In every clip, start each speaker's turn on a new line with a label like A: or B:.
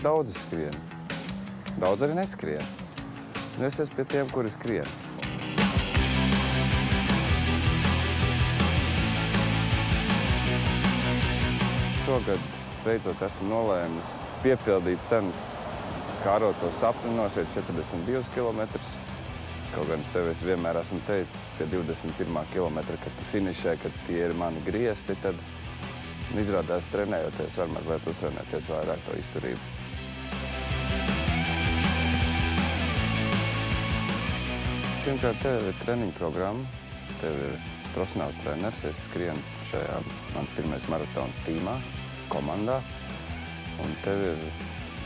A: daudzi skrien. Daudz arī neskrien. Nu, es esmu pie tiem, kuri skrien. Šogad beidzot esmu nolēmis piepildīt sen kāroto sapni nošeit 42 kilometrus. Kaut gan sev es vienmēr esmu teicis pie 21. kilometra, kad tu finišē, kad tie ir mani griesti, tad izrādās trenējoties var mazliet uztrenēties vairāk to izturību. Pirmkārt, tev ir treniņu programma, tev ir profesionāls treneris, es skrienu šajā mans pirmais maratons tīmā, komandā, un tev ir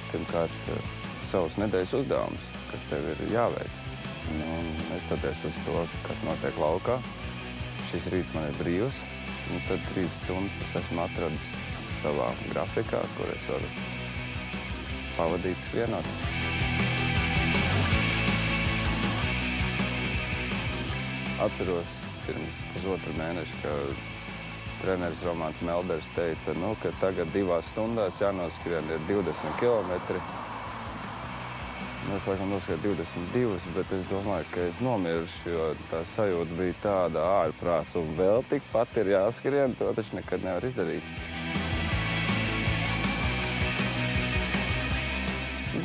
A: pirmkārt savs nedēļas uzdevums, kas tev ir jāveic. Un neskatoties uz to, kas notiek laukā, šis rīts man ir brīvs, un tad 3 stundas es esmu atradis savā grafikā, kur es varu pavadīt skrienot. Atceros pirms pusotru mēnešu, ka treneris Romāns Melders teica, ka tagad 2 stundās jānoskrien ir 20 kilometri. Es laikam noskrēju 22, bet es domāju, ka es nomiršu, jo tā sajūta bija tāda ārprāts, un vēl tikpat ir jāskrien, to taču nekad nevar izdarīt.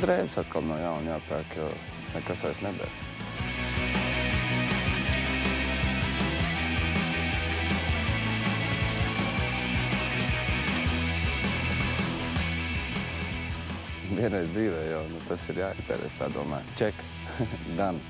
A: Drēbes atkal no jauna jāpērk, jo nekas vairs neder. Vienreiz dzīvē jau tas ir jāiztērē, es tā domāju. Check, done.